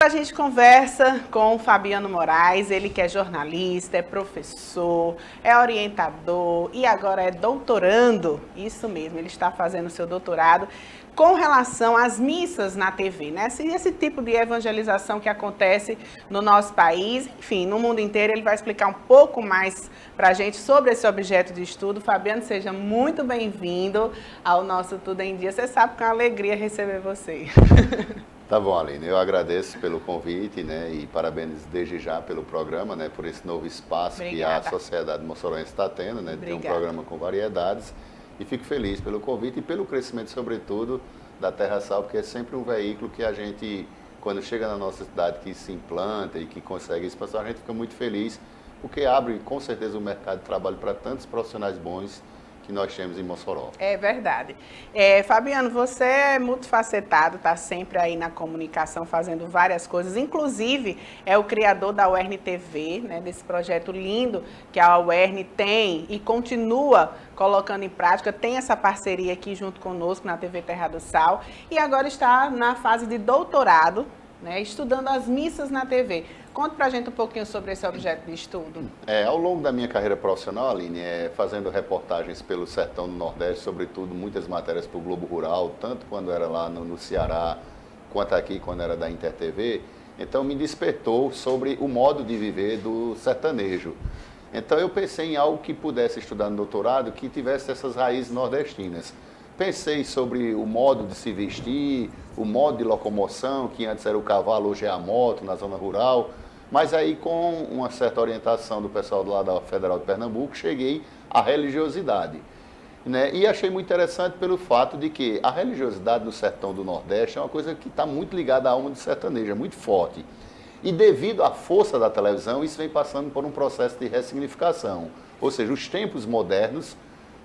a gente conversa com o Fabiano Moraes, ele que é jornalista, é professor, é orientador e agora é doutorando, isso mesmo, ele está fazendo o seu doutorado com relação às missas na TV, né? Esse tipo de evangelização que acontece no nosso país, enfim, no mundo inteiro, ele vai explicar um pouco mais para a gente sobre esse objeto de estudo. Fabiano, seja muito bem-vindo ao nosso Tudo em Dia. Você sabe que é uma alegria receber você. Tá bom, Aline, eu agradeço pelo convite, né, e parabéns desde já pelo programa, né, por esse novo espaço Obrigada. que a sociedade moçoroense está tendo, né, de ter um Obrigada. programa com variedades, e fico feliz pelo convite e pelo crescimento, sobretudo, da Terra Sal, porque é sempre um veículo que a gente, quando chega na nossa cidade, que se implanta e que consegue expansão, a gente fica muito feliz, porque abre, com certeza, o mercado de trabalho para tantos profissionais bons que nós temos em Mossoró. É verdade. Fabiano, você é multifacetado, está sempre aí na comunicação, fazendo várias coisas, inclusive é o criador da UERN TV, né, desse projeto lindo que a UERN tem e continua colocando em prática, tem essa parceria aqui junto conosco na TV Terra do Sal e agora está na fase de doutorado, né, estudando as missas na TV. Conta pra gente um pouquinho sobre esse objeto de estudo. Ao longo da minha carreira profissional, Aline, fazendo reportagens pelo sertão do Nordeste, sobretudo muitas matérias para o Globo Rural, tanto quando era lá no Ceará, quanto aqui quando era da InterTV, então me despertou sobre o modo de viver do sertanejo. Então eu pensei em algo que pudesse estudar no doutorado, que tivesse essas raízes nordestinas. Pensei sobre o modo de se vestir, o modo de locomoção, que antes era o cavalo, hoje é a moto na zona rural. Mas aí, com uma certa orientação do pessoal lá da Federal de Pernambuco, cheguei à religiosidade. Né? E achei muito interessante pelo fato de que a religiosidade do sertão do Nordeste é uma coisa que está muito ligada à alma do sertanejo, é muito forte. E devido à força da televisão, isso vem passando por um processo de ressignificação. Ou seja, os tempos modernos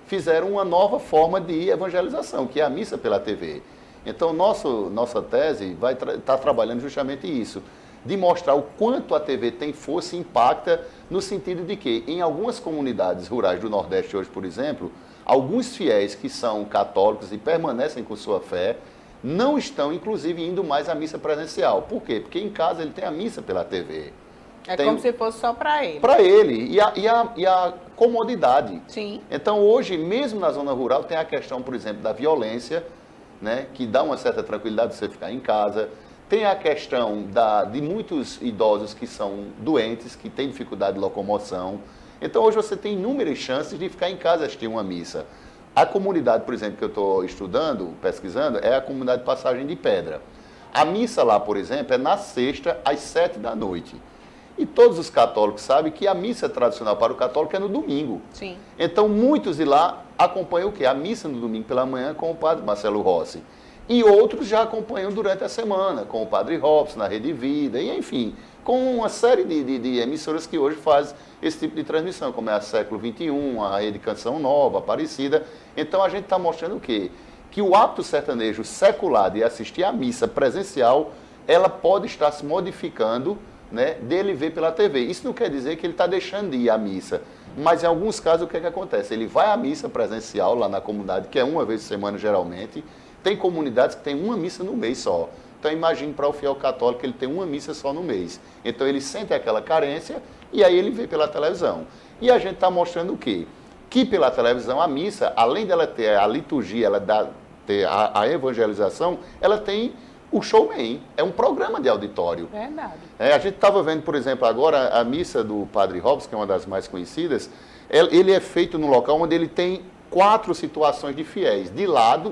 fizeram uma nova forma de evangelização, que é a missa pela TV. Então, nossa tese vai estar trabalhando justamente isso, de mostrar o quanto a TV tem força e impacta, no sentido de que, em algumas comunidades rurais do Nordeste hoje, por exemplo, alguns fiéis que são católicos e permanecem com sua fé, não estão, inclusive, indo mais à missa presencial. Por quê? Porque em casa ele tem a missa pela TV. Como se fosse só para ele. Para ele. E a comodidade. Sim. Então, hoje, mesmo na zona rural, tem a questão, por exemplo, da violência, né, que dá uma certa tranquilidade de você ficar em casa. Tem a questão de muitos idosos que são doentes, que têm dificuldade de locomoção. Então, hoje você tem inúmeras chances de ficar em casa assistir uma missa. A comunidade, por exemplo, que eu estou estudando, pesquisando, é a comunidade Passagem de Pedra. A missa lá, por exemplo, é na sexta, às 7 da noite. E todos os católicos sabem que a missa tradicional para o católico é no domingo. Sim. Então, muitos de lá acompanham o quê? A missa no domingo pela manhã com o padre Marcelo Rossi. E outros já acompanham durante a semana, com o Padre Robson, na Rede Vida, e enfim, com uma série de emissoras que hoje fazem esse tipo de transmissão, como é a Século XXI, a Rede Canção Nova, Aparecida. Então a gente está mostrando o quê? Que o hábito sertanejo secular de assistir à missa presencial, ela pode estar se modificando, né, dele ver pela TV. Isso não quer dizer que ele está deixando de ir à missa, mas em alguns casos o que é que acontece? Ele vai à missa presencial lá na comunidade, que é uma vez por semana geralmente. Tem comunidades que tem uma missa no mês só. Então imagine para o fiel católico ele tem uma missa só no mês. Então ele sente aquela carência e aí ele vê pela televisão. E a gente está mostrando o quê? Que pela televisão a missa, além dela ter a liturgia, ter a evangelização, ela tem o showman. É um programa de auditório. Verdade. A gente estava vendo, por exemplo, agora a missa do Padre Robson, que é uma das mais conhecidas, ele é feito num local onde ele tem 4 situações de fiéis,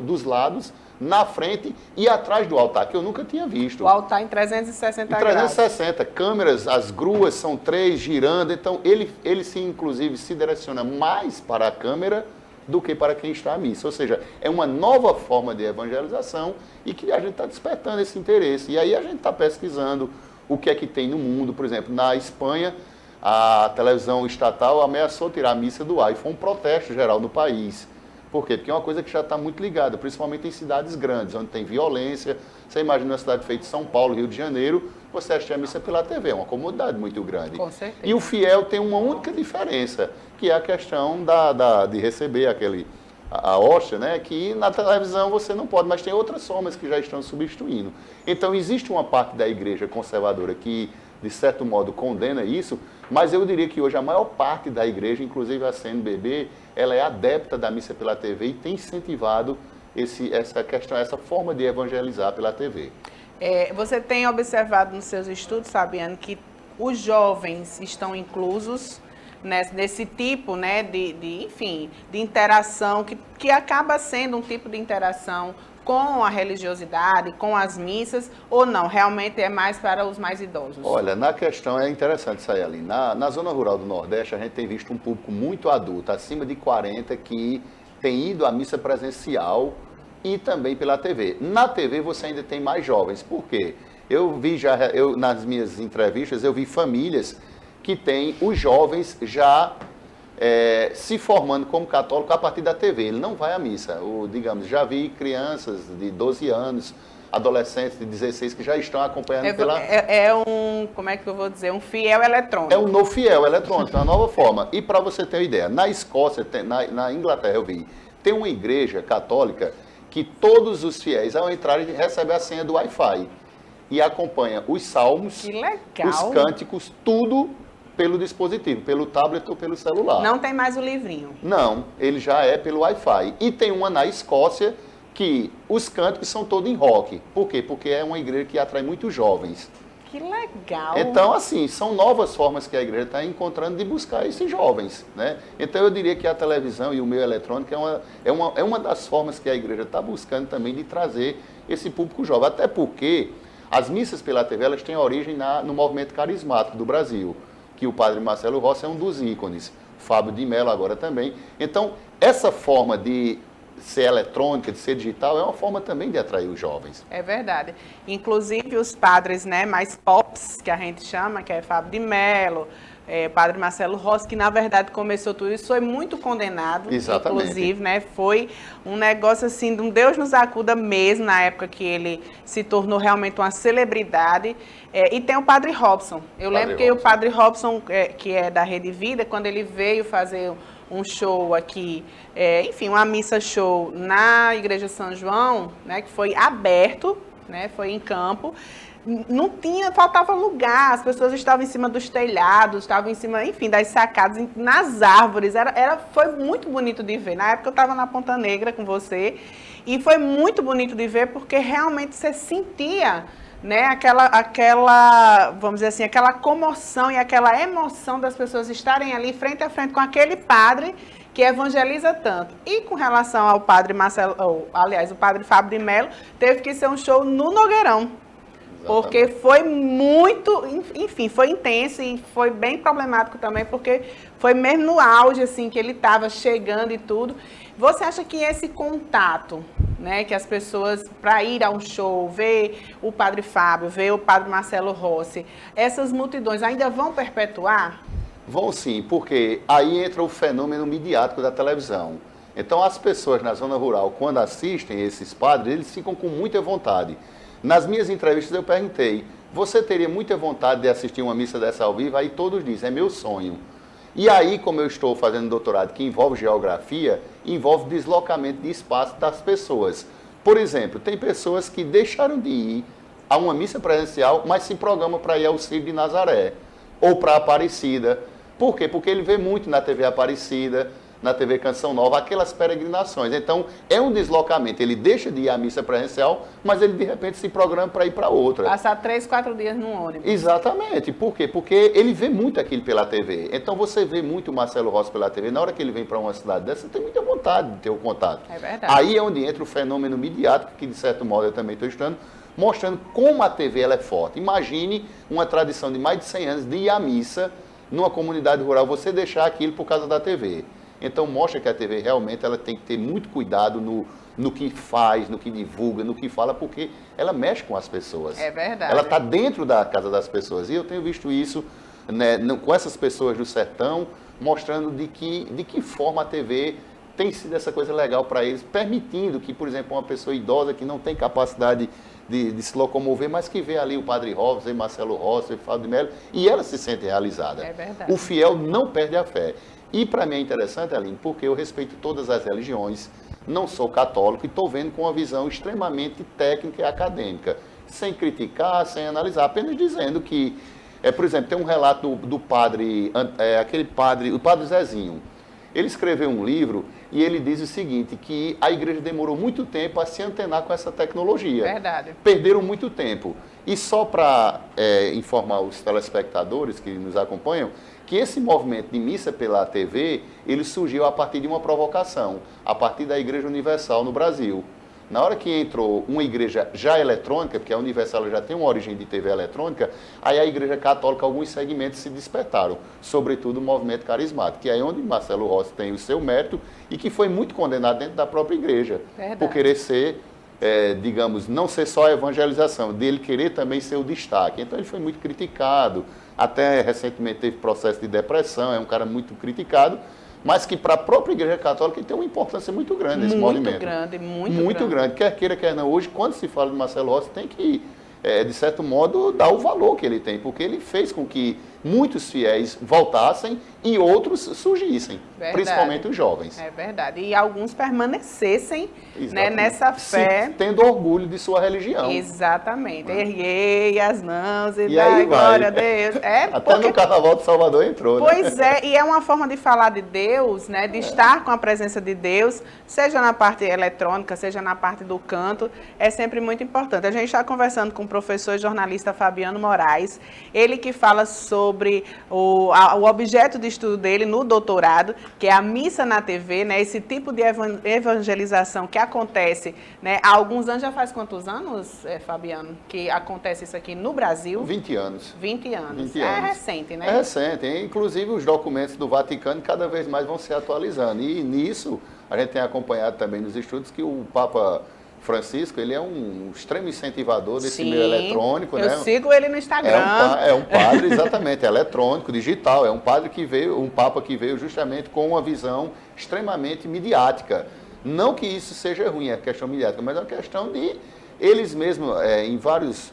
dos lados, na frente e atrás do altar, que eu nunca tinha visto. O altar em 360 graus. 360, câmeras, as gruas são 3 girando, então ele inclusive se direciona mais para a câmera do que para quem está à missa. Ou seja, é uma nova forma de evangelização e que a gente está despertando esse interesse. E aí a gente está pesquisando o que é que tem no mundo. Por exemplo, na Espanha, a televisão estatal ameaçou tirar a missa do ar e foi um protesto geral no país. Por quê? Porque é uma coisa que já está muito ligada, principalmente em cidades grandes, onde tem violência. Você imagina uma cidade feita São Paulo, Rio de Janeiro, você assiste a missa pela TV, é uma comodidade muito grande. Com certeza. E o fiel tem uma única diferença, que é a questão de receber a hóstia, né, que na televisão você não pode, mas tem outras formas que já estão substituindo. Então, existe uma parte da igreja conservadora que, de certo modo, condena isso, mas eu diria que hoje a maior parte da igreja, inclusive a CNBB, ela é adepta da missa pela TV e tem incentivado essa forma de evangelizar pela TV. Você tem observado nos seus estudos, Fabiano, que os jovens estão inclusos nesse tipo, né, enfim, de interação, que acaba sendo um tipo de interação com a religiosidade, com as missas, ou não? Realmente é mais para os mais idosos? Olha, na questão é interessante isso aí, Aline. Na zona rural do Nordeste, a gente tem visto um público muito adulto, acima de 40, que tem ido à missa presencial e também pela TV. Na TV você ainda tem mais jovens. Por quê? Nas minhas entrevistas, eu vi famílias que têm os jovens já se formando como católico a partir da TV. Ele não vai à missa. Digamos, já vi crianças de 12 anos, adolescentes de 16 que já estão acompanhando como é que eu vou dizer? Um fiel eletrônico. É um novo fiel eletrônico, uma nova forma. E para você ter uma ideia, na Escócia, na Inglaterra eu vi, tem uma igreja católica que todos os fiéis, ao entrarem, recebem a senha do Wi-Fi e acompanha os salmos, os cânticos, tudo pelo dispositivo, pelo tablet ou pelo celular. Não tem mais o livrinho. Não, ele já é pelo Wi-Fi. E tem uma na Escócia que os cânticos são todos em rock. Por quê? Porque é uma igreja que atrai muitos jovens. Que legal! Então, assim, são novas formas que a igreja está encontrando de buscar esses jovens, né? Então, eu diria que a televisão e o meio eletrônico é uma das formas que a igreja está buscando também de trazer esse público jovem. Até porque as missas pela TV, elas têm origem no movimento carismático do Brasil, que o padre Marcelo Rossi é um dos ícones, Fábio de Mello agora também. Então, essa forma de ser eletrônica, de ser digital, é uma forma também de atrair os jovens. É verdade. Inclusive os padres, né, mais pops, que a gente chama, que é Fábio de Mello, padre Marcelo Rossi, que na verdade começou tudo isso, foi muito condenado. Exatamente. Inclusive, né, foi um negócio assim, de um Deus nos acuda mesmo, na época que ele se tornou realmente uma celebridade. E tem o padre Robson. Eu lembro que o padre Robson, que é da Rede Vida, quando ele veio fazer um show aqui, enfim, uma missa show na Igreja São João, né, que foi aberto, né, foi em campo, faltava lugar, as pessoas estavam em cima dos telhados, estavam em cima, enfim, das sacadas, nas árvores, foi muito bonito de ver. Na época eu estava na Ponta Negra com você, e foi muito bonito de ver, porque realmente você sentia, né, vamos dizer assim, aquela comoção e aquela emoção das pessoas estarem ali frente a frente com aquele padre que evangeliza tanto. E com relação ao padre Marcelo, o padre Fábio de Mello, teve que ser um show no Nogueirão. Exatamente. Porque foi muito, enfim, foi intenso e foi bem problemático também, porque foi mesmo no auge, assim, que ele estava chegando e tudo. Você acha que esse contato, né, que as pessoas, para ir a um show, ver o padre Fábio, ver o padre Marcelo Rossi, essas multidões ainda vão perpetuar? Vão sim, porque aí entra o fenômeno midiático da televisão. Então as pessoas na zona rural, quando assistem esses padres, eles ficam com muita vontade. Nas minhas entrevistas eu perguntei, você teria muita vontade de assistir uma missa dessa ao vivo? Aí todos dizem, é meu sonho. E aí, como eu estou fazendo doutorado que envolve geografia, envolve deslocamento de espaço das pessoas. Por exemplo, tem pessoas que deixaram de ir a uma missa presencial, mas se programam para ir ao Círio de Nazaré ou para Aparecida. Por quê? Porque ele vê muito na TV Aparecida, na TV Canção Nova, aquelas peregrinações. Então, é um deslocamento. Ele deixa de ir à missa presencial, mas ele, de repente, se programa para ir para outra. Passar 3, 4 dias no ônibus. Exatamente. Por quê? Porque ele vê muito aquilo pela TV. Então, você vê muito o Marcelo Rossi pela TV. Na hora que ele vem para uma cidade dessa, você tem muita vontade de ter o contato. É verdade. Aí é onde entra o fenômeno midiático, que, de certo modo, eu também estou estudando, mostrando como a TV ela é forte. Imagine uma tradição de mais de 100 anos de ir à missa numa comunidade rural, você deixar aquilo por causa da TV. Então, mostra que a TV realmente ela tem que ter muito cuidado no que faz, no que divulga, no que fala, porque ela mexe com as pessoas. É verdade. Ela está dentro da casa das pessoas. E eu tenho visto isso, né, com essas pessoas do sertão, mostrando de que forma a TV tem sido essa coisa legal para eles, permitindo que, por exemplo, uma pessoa idosa que não tem capacidade de se locomover, mas que vê ali o padre Robson, Marcelo Rossi, Fábio de Mello, e ela se sente realizada. É verdade. O fiel não perde a fé. E para mim é interessante, Aline, porque eu respeito todas as religiões, não sou católico e estou vendo com uma visão extremamente técnica e acadêmica, sem criticar, sem analisar, apenas dizendo que, por exemplo, tem um relato do padre, o padre Zezinho. Ele escreveu um livro e ele diz o seguinte, que a igreja demorou muito tempo a se antenar com essa tecnologia. Verdade. Perderam muito tempo. E só para informar os telespectadores que nos acompanham, que esse movimento de missa pela TV, ele surgiu a partir de uma provocação, a partir da Igreja Universal no Brasil. Na hora que entrou uma igreja já eletrônica, porque a Universal já tem uma origem de TV eletrônica, aí a Igreja Católica, alguns segmentos se despertaram, sobretudo o movimento carismático, que é onde Marcelo Rossi tem o seu mérito e que foi muito condenado dentro da própria igreja, por querer ser, digamos, não ser só a evangelização, dele querer também ser o destaque. Então ele foi muito criticado, até recentemente teve processo de depressão, é um cara muito criticado, mas que para a própria Igreja Católica tem uma importância muito grande nesse movimento. Muito grande. Quer queira, quer não. Hoje, quando se fala de Marcelo Rossi, tem que, de certo modo, dar o valor que ele tem, porque ele fez com que muitos fiéis voltassem e outros surgissem, principalmente os jovens. É verdade. E alguns permanecessem, né, nessa fé. Tendo orgulho de sua religião. Exatamente. Erguei as mãos e dai glória a Deus. Até no Carnaval de Salvador entrou, né? Pois é, e é uma forma de falar de Deus, né, de estar com a presença de Deus, seja na parte eletrônica, seja na parte do canto, é sempre muito importante. A gente está conversando com o professor e jornalista Fabiano Moraes, ele que fala sobre o objeto de estudo dele no doutorado, que é a missa na TV, né? Esse tipo de evangelização que acontece, né? Há alguns anos, já faz quantos anos, Fabiano, que acontece isso aqui no Brasil? 20 anos. 20 anos. 20 anos. É recente, né? É recente. Inclusive, os documentos do Vaticano cada vez mais vão se atualizando. E nisso, a gente tem acompanhado também nos estudos que o Papa Francisco, ele é um extremo incentivador desse meio eletrônico, né? Eu sigo ele no Instagram. É um padre, exatamente, eletrônico, digital. É um padre que veio, um papa que veio justamente com uma visão extremamente midiática. Não que isso seja ruim, é questão midiática, mas é uma questão de eles mesmos, em vários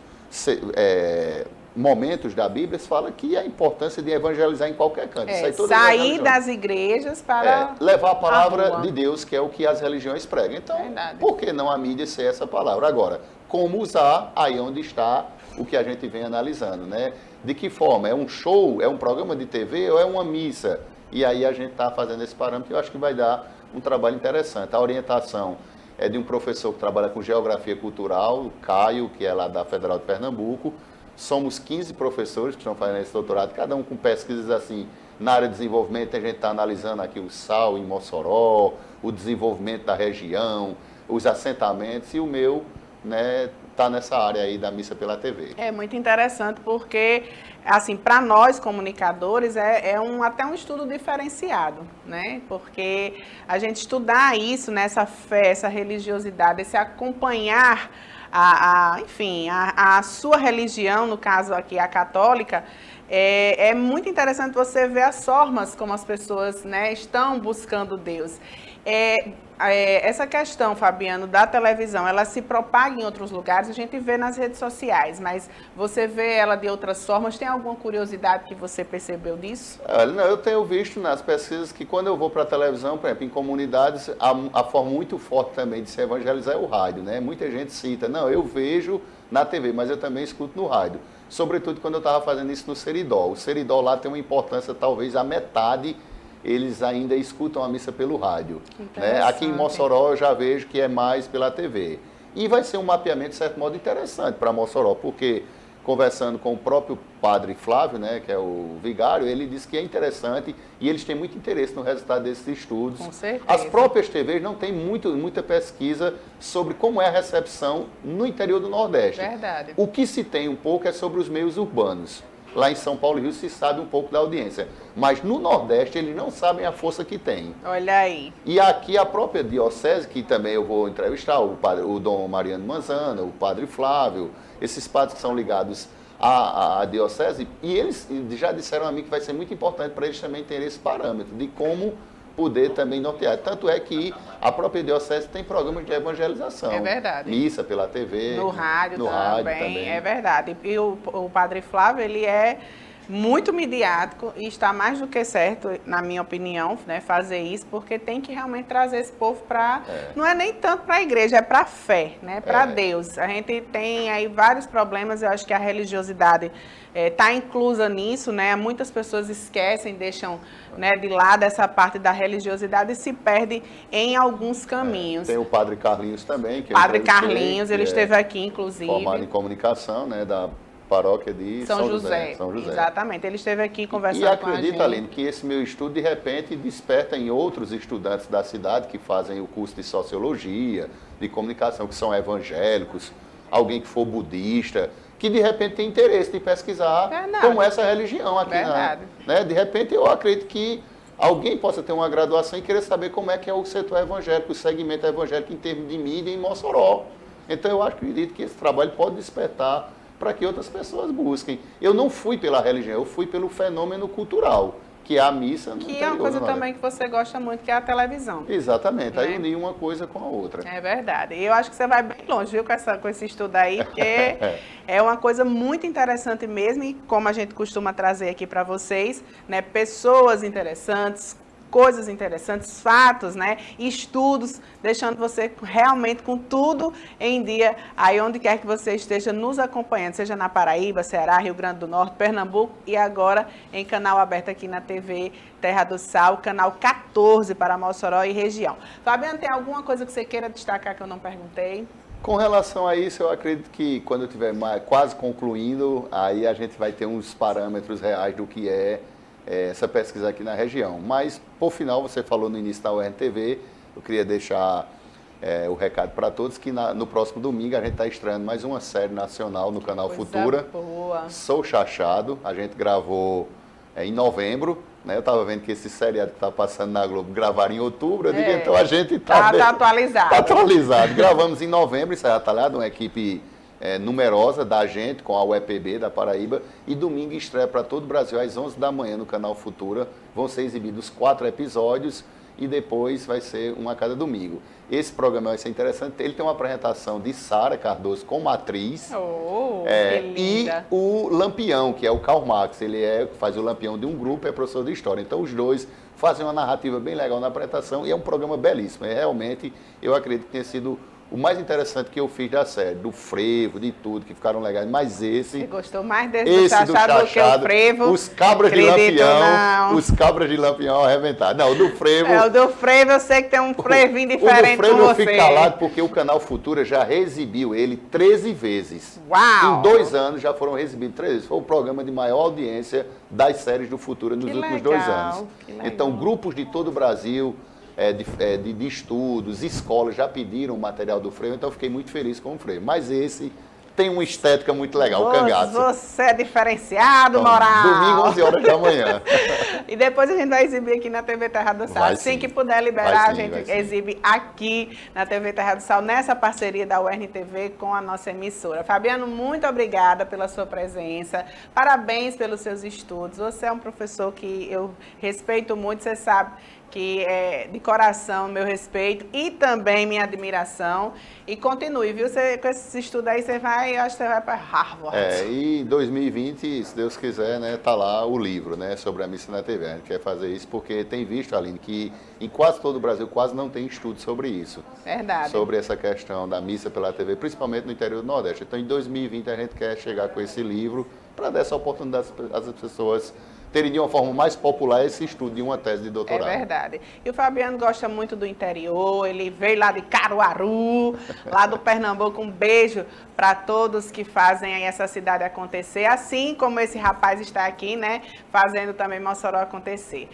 momentos da Bíblia, se fala que a importância de evangelizar em qualquer canto. Sair das igrejas para levar a palavra de Deus, que é o que as religiões pregam. Então, verdade. Por que não a mídia ser essa palavra? Agora, como usar, aí onde está o que a gente vem analisando, né? De que forma? É um show, é um programa de TV ou é uma missa? E aí a gente está fazendo esse parâmetro e eu acho que vai dar um trabalho interessante. A orientação é de um professor que trabalha com geografia cultural, o Caio, que é lá da Federal de Pernambuco. Somos 15 professores que estão fazendo esse doutorado, cada um com pesquisas assim na área de desenvolvimento. A gente está analisando aqui o sal em Mossoró, o desenvolvimento da região, os assentamentos, e o meu, né, está nessa área aí da missa pela TV. É muito interessante porque, assim, para nós comunicadores até um estudo diferenciado, né? Porque a gente estudar isso, né, essa fé, essa religiosidade, esse acompanhar enfim, a sua religião, no caso aqui a católica, é muito interessante você ver as formas como as pessoas, né, estão buscando Deus. Essa questão, Fabiano, da televisão, ela se propaga em outros lugares, a gente vê nas redes sociais, mas você vê ela de outras formas, tem alguma curiosidade que você percebeu disso? Eu tenho visto nas pesquisas que quando eu vou para a televisão, por exemplo, em comunidades, a forma muito forte também de se evangelizar é o rádio, né? Muita gente cita, não, eu vejo na TV, mas eu também escuto no rádio. Sobretudo quando eu estava fazendo isso no Seridó. O Seridó lá tem uma importância, talvez a metade, eles ainda escutam a missa pelo rádio. Né? Aqui em Mossoró eu já vejo que é mais pela TV. E vai ser um mapeamento, de certo modo, interessante para Mossoró, porque conversando com o próprio padre Flávio, né, que é o vigário, ele disse que é interessante e eles têm muito interesse no resultado desses estudos. Com certeza. As próprias TVs não têm muita pesquisa sobre como é a recepção no interior do Nordeste. Verdade. O que se tem um pouco é sobre os meios urbanos. Lá em São Paulo e Rio se sabe um pouco da audiência. Mas no Nordeste eles não sabem a força que tem. Olha aí. E aqui a própria diocese, que também eu vou entrevistar, o Dom Mariano Manzana, o padre Flávio, esses padres que são ligados à diocese, e eles já disseram a mim que vai ser muito importante para eles também terem esse parâmetro de como poder também nortear. Tanto é que a própria diocese tem programas de evangelização. É verdade. Missa pela TV. No rádio também. É verdade. E o padre Flávio, ele é muito midiático e está mais do que certo, na minha opinião, né, fazer isso, porque tem que realmente trazer esse povo para, não é nem tanto para a igreja, é para a fé, né, para Deus. A gente tem aí vários problemas, eu acho que a religiosidade está inclusa nisso, né, muitas pessoas esquecem, deixam, né, de lado essa parte da religiosidade e se perdem em alguns caminhos. Tem o Padre Carlinhos também, que Padre Carlinhos, ele esteve aqui, inclusive. Formado em comunicação, né, da paróquia de São José. Exatamente, ele esteve aqui conversando com a gente. E acredita, Aline, que esse meu estudo, de repente, desperta em outros estudantes da cidade que fazem o curso de Sociologia, de Comunicação, que são evangélicos, alguém que for budista, que de repente tem interesse de pesquisar como essa religião aqui. Né? De repente, eu acredito que alguém possa ter uma graduação e querer saber como é que é o setor evangélico, o segmento evangélico em termos de mídia em Mossoró. Então, eu acredito que esse trabalho pode despertar para que outras pessoas busquem. Eu não fui pela religião, eu fui pelo fenômeno cultural, que é a missa no interior. Que é uma coisa também que você gosta muito, que é a televisão. Exatamente, né? Aí uni uma coisa com a outra. É verdade. E eu acho que você vai bem longe, viu, com esse estudo aí, porque é uma coisa muito interessante mesmo, e como a gente costuma trazer aqui para vocês, né, pessoas interessantes, coisas interessantes, fatos, né, estudos, deixando você realmente com tudo em dia, aí onde quer que você esteja nos acompanhando, seja na Paraíba, Ceará, Rio Grande do Norte, Pernambuco e agora em canal aberto aqui na TV Terra do Sal, canal 14 para Mossoró e região. Fabiano, tem alguma coisa que você queira destacar que eu não perguntei? Com relação a isso, eu acredito que quando eu estiver quase concluindo, aí a gente vai ter uns parâmetros reais do que é essa pesquisa aqui na região. Mas, por final, você falou no início da UERN-TV, eu queria deixar o recado para todos que no próximo domingo a gente está estreando mais uma série nacional no canal Futura. Boa. Sou Chachado, a gente gravou em novembro, né? Eu estava vendo que esse seriado que está passando na Globo gravaram em outubro, eu digo, então a gente está atualizado. Tá atualizado. Gravamos em novembro, isso é atalhado, uma equipe numerosa da gente, com a UEPB da Paraíba, e domingo estreia para todo o Brasil às 11 da manhã no canal Futura. Vão ser exibidos 4 episódios e depois vai ser um a cada domingo. Esse programa vai ser interessante, ele tem uma apresentação de Sara Cardoso como atriz, e o Lampião, que é o Karl Marx, ele faz o Lampião de um grupo, é professor de história. Então os dois fazem uma narrativa bem legal na apresentação e é um programa belíssimo. Realmente, eu acredito que tenha sido o mais interessante que eu fiz da série, do frevo, de tudo, que ficaram legais, mas esse... Você gostou mais desse do Chachado do que o frevo? Os cabras de Lampião, os cabras de Lampião arrebentados. Não, o do frevo... o do frevo eu sei que tem um frevinho diferente com você. O do frevo eu fico calado porque o canal Futura já reexibiu ele 13 vezes. Uau! Em 2 anos já foram reexibidos 13 vezes. Foi o programa de maior audiência das séries do Futura nos últimos 2 anos. Então, grupos de todo o Brasil... de estudos, escolas já pediram o material do frevo, então eu fiquei muito feliz com o frevo. Mas esse tem uma estética muito legal, o cangaço. Você é diferenciado, então, moral. Domingo, 11 horas da manhã. E depois a gente vai exibir aqui na TV Terra do Sal. Assim que puder liberar, a gente exibe aqui na TV Terra do Sal, nessa parceria da UERN-TV com a nossa emissora. Fabiano, muito obrigada pela sua presença. Parabéns pelos seus estudos. Você é um professor que eu respeito muito, você sabe que é de coração meu respeito e também minha admiração. E continue, viu? Você, com esse estudo aí, você vai, eu acho que você vai para Harvard. E em 2020, se Deus quiser, né, tá lá o livro, né, sobre a missa na TV. A gente quer fazer isso porque tem visto, Aline, que em quase todo o Brasil quase não tem estudo sobre isso. Verdade. Sobre essa questão da missa pela TV, principalmente no interior do Nordeste. Então, em 2020, a gente quer chegar com esse livro para dar essa oportunidade às pessoas terem de uma forma mais popular esse estudo de uma tese de doutorado. É verdade. E o Fabiano gosta muito do interior, ele veio lá de Caruaru, lá do Pernambuco. Um beijo para todos que fazem aí essa cidade acontecer, assim como esse rapaz está aqui, né, fazendo também Mossoró acontecer.